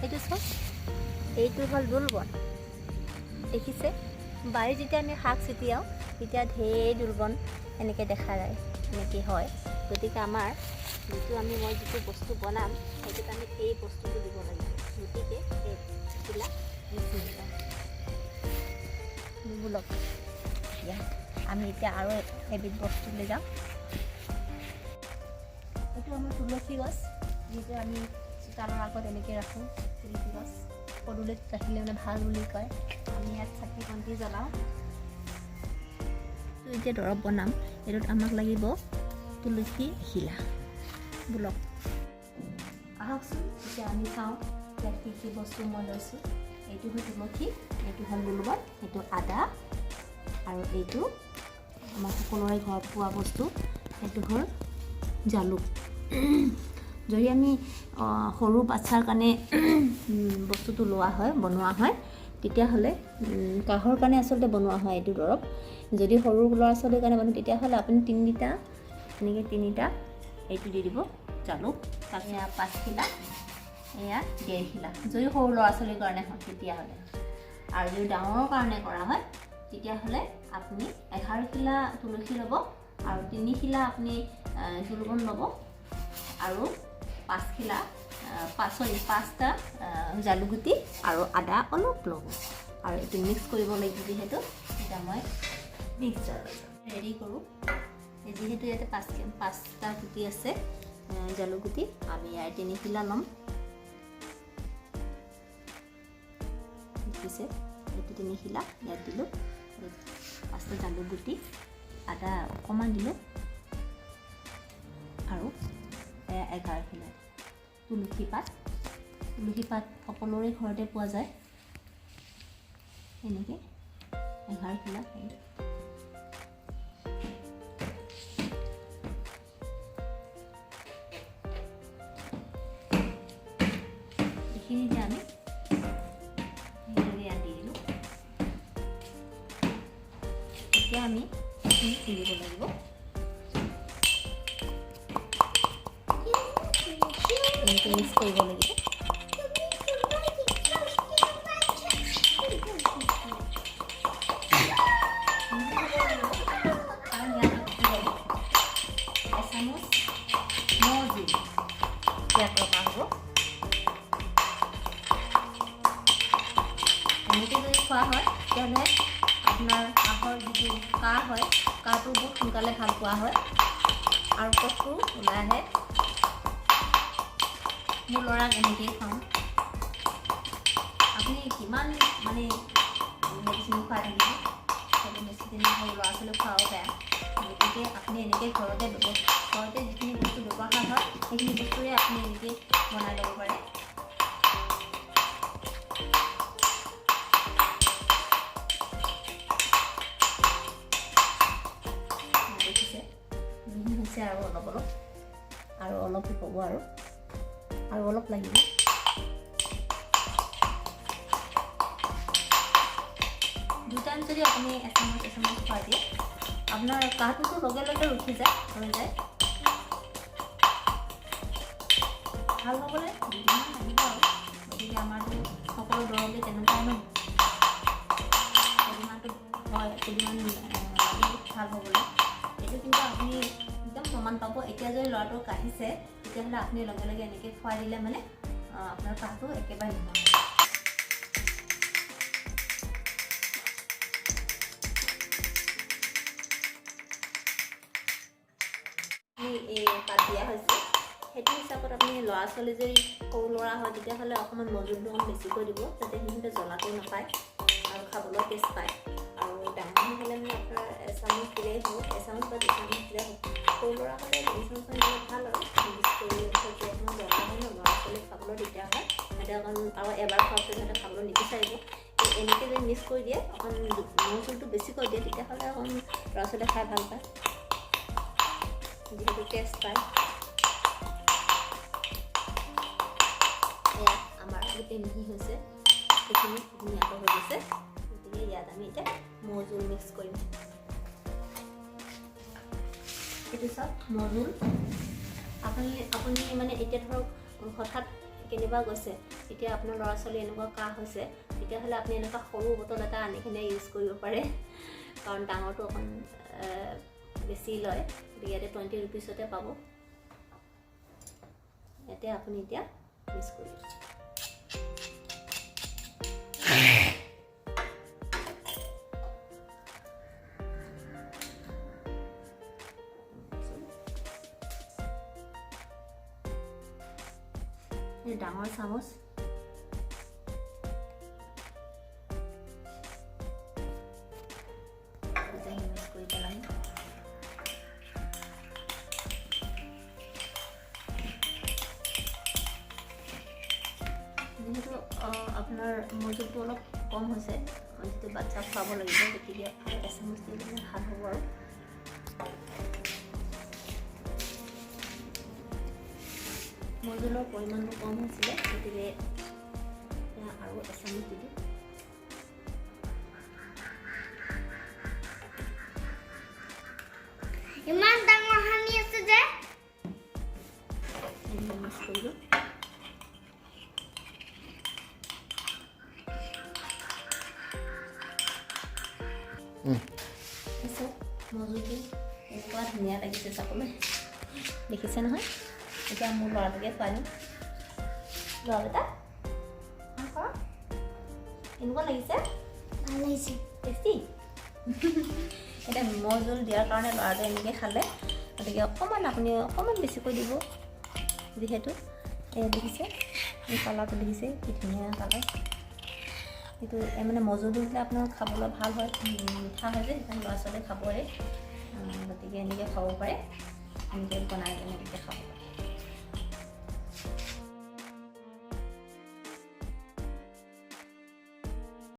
এইটো চব এইটো হ'ল দুলবন দেখিছে বাৰী যেতিয়া আমি শাক ছিটিয়াওঁ তেতিয়া ঢেৰ দুলবন এনেকৈ দেখা যায় এনেকৈ হয় গতিকে আমাৰ মই যিটো বস্তু বনাম সেইটোত আমি এই বস্তুটো দিব লাগিব গতিকে এইবিলাক বলক আমি এতিয়া আৰু এবিধ বস্তু লৈ যাওঁ এইটো আমাৰ তুলসী গছ যিটো আমি চোতালৰ আগত এনেকৈ ৰাখোঁ তুলসী গছ পদূলিত ৰাখিলে মানে ভাল বুলি কয় আমি ইয়াত চাকি বন্তি জ্বলাওঁ এতিয়া দৰৱ বনাম এইটোত আমাক লাগিব তুলসী শিলা বলক আহকচোন এতিয়া আমি চাওঁ ইয়াত কি কি বস্তু মই লৈছোঁ এইটো হ'ল তুলসী এইটো হ'ল দুলবন এইটো আদা আৰু এইটো আমাৰ সকলোৰে ঘৰত পোৱা বস্তু এইটো হ'ল জালুক যদি আমি সৰু বাচ্ছাৰ কাৰণে বস্তুটো বনোৱা হয় তেতিয়াহ'লে কাহৰ কাৰণে আচলতে বনোৱা হয় এইটো দৰৱ যদি সৰু ল'ৰা ছোৱালীৰ কাৰণে বনায় তেতিয়াহ'লে আপুনি তিনিটা এইটো দি দিব জালুক তাৰপিছত 5 খিলা এয়া 1.5 খিলা যদি সৰু ল'ৰা ছোৱালীৰ কাৰণে হয় তেতিয়াহ'লে আৰু যদি ডাঙৰৰ কাৰণে কৰা হয় তেতিয়াহ'লে আপুনি 11 খিলা তুলসী ল'ব আৰু 3 খিলা আপুনি দুলবন ল'ব আৰু 5টা জালুকগুটি আৰু আদা অলপ ল'ব আৰু এইটো মিক্স কৰিব লাগিব যিহেতু এতিয়া মই মিক্সাৰ ৰেডি কৰোঁ যিহেতু ইয়াতে 5টা গুটি আছে জালুকগুটি আমি ইয়াৰ 3 খিলা ল'ম দেখিছে এইটো 3 খিলা ইয়াত দিলোঁ 5টা জালুকগুটি আদা অকণমান দিলোঁ আৰু 11 খিলা তুলসী পাত সকলোৰে ঘৰতে পোৱা যায় এনেকৈ 11 খিলা এইখিনি যে আমি দি দিলোঁ এতিয়া আমি এইখিনি দিব লাগিব মিক্স কৰিব লাগিব এনেকৈ যদি খোৱা হয় তেতিয়াহ'লে আপোনাৰ কাহৰ যিটো কাহ হয় কাহটো বহুত সোনকালে ভাল পোৱা হয় আৰু কফটো ওলাই আহে মোৰ ল'ৰাক এনেকৈয়ে খাওঁ আপুনি কিমান মানে মেডিচিন খুৱাই থাকিব সেইটো মেডিচিন সৰু ল'ৰা ছোৱালীক খোৱাও বেয়া গতিকে আপুনি এনেকৈ ঘৰতে যিখিনি বস্তু ব্যৱহাৰ হয় সেইখিনি বস্তুৰে আপুনি এনেকৈ বনাই ল'ব পাৰে দেখিছে হৈছে আৰু অলপ হ'ব আৰু অলপ লাগিব দুটাইম যদি আপুনি এচামুচ খুৱাই দিয়ে আপোনাৰ কাহটোতো লগে লগে উঠি যায় হৈ যায় ভাল হ'বলৈ দুদিনমান লাগিব আৰু গতিকে আমাৰতো সকলো দৰৱে তেনেকুৱা ন কেইদিনমানটো হয় কেইদিনমান লাগিব ভাল হ'বলৈ এইটো কিন্তু আপুনি একদম প্ৰমাণ পাব এতিয়া যদি ল'ৰাটো কাঢ়িছে তেতিয়াহ'লে আপুনি লগে লগে এনেকৈ খুৱাই দিলে মানে আপোনাৰ কাহটো একেবাৰে নহয় এই পাত দিয়া হৈছে সেইটো হিচাপত আপুনি ল'ৰা ছোৱালী যদি সৰু ল'ৰা হয় তেতিয়াহ'লে অকণমান মজুৰটো অকণ বেছিকৈ দিব যাতে সিহঁতে জ্বলাটো নাপায় আৰু খাবলৈ টেষ্ট পায় আৰু ডাঙৰ হ'লে মানে আপোনাৰ এচামুচ দিলেই হ'ব এচামুচ বা 2 চামুচ দিলেই হ'ব সৰু ল'ৰা হ'লে 2 চামুচ দিলে ভাল আৰু মিক্স কৰি অকণমান জ্বলা হয় ন ল'ৰা ছোৱালীক খাবলৈ দিগদাৰ হয় সিহঁতে অকণ আৰু এবাৰ খোৱাৰ পিছত সিহঁতে খাবলৈ নিবিচাৰিব এনেকৈ যদি মিক্স কৰি দিয়ে অকণ মচুৰটো বেছিকৈ দিয়ে তেতিয়াহ'লে অকণ ল'ৰা ছোৱালীয়ে খাই ভাল পায় যিহেতু টেষ্ট পায় এয়া আমাৰ গোটেই মিহি হৈছে সেইখিনি ধুনীয়াকৈ হৈ গৈছে গতিকে ইয়াত আমি এতিয়া মৌজোল মিক্স কৰিম এইটো চাওক মৌজোল আপুনি মানে এতিয়া ধৰক হঠাৎ কেনিবা গৈছে, এতিয়া আপোনাৰ ল'ৰা ছোৱালী এনেকুৱা কাহ হৈছে, তেতিয়াহ'লে আপুনি এনেকুৱা সৰু বটল এটা আনি কিনে ইউজ কৰিব পাৰে, কাৰণ ডাঙৰটো অকণ বেছি লয়। গতিকে ইয়াতে 20 ৰুপিছতে পাব। ইয়াতে আপুনি এতিয়া মিক্স কৰি দিব। ডাঙৰ চামুচ মিক্স কৰি পেলাই যিহেতু আপোনাৰ মজুটো অলপ কম হৈছে, যিটো বাচ্চাক খুৱাব লাগিব, গতিকে এচামুচ দি দিলে ভাল হ'ব। আৰু মজুলৰ পৰিমাণটো কম হৈছিলে, গতিকে আৰু এচামুচ দি দিম। ইমান ডাঙৰ হানি আছে যে মিক্স কৰি দিওঁ। মজুটো এনেকুৱা ধুনীয়া লাগিছে চাবলৈ, দেখিছে নহয়। এতিয়া মোৰ ল'ৰাটোকে খুৱাই দিম। ল'ৰা বেটা এনেকুৱা লাগিছে, ভাল লাগিছে, টেষ্টি। এতিয়া মজুল দিয়াৰ কাৰণে ল'ৰাটোৱে এনেকৈ খালে, গতিকে আপুনি অকণমান বেছিকৈ দিব। যিহেতু দেখিছে কালাৰটো, দেখিছে কি ধুনীয়া কালাৰ। কিন্তু মানে মজুলটো দিলে আপোনাৰ খাবলৈ ভাল হয়, মিঠা হয় যে, সেইকাৰণে ল'ৰা ছোৱালীয়ে খাবই। গতিকে এনেকৈ খাব পাৰে, এনেকৈ বনাই কেনে এনেকৈ খাব পাৰে।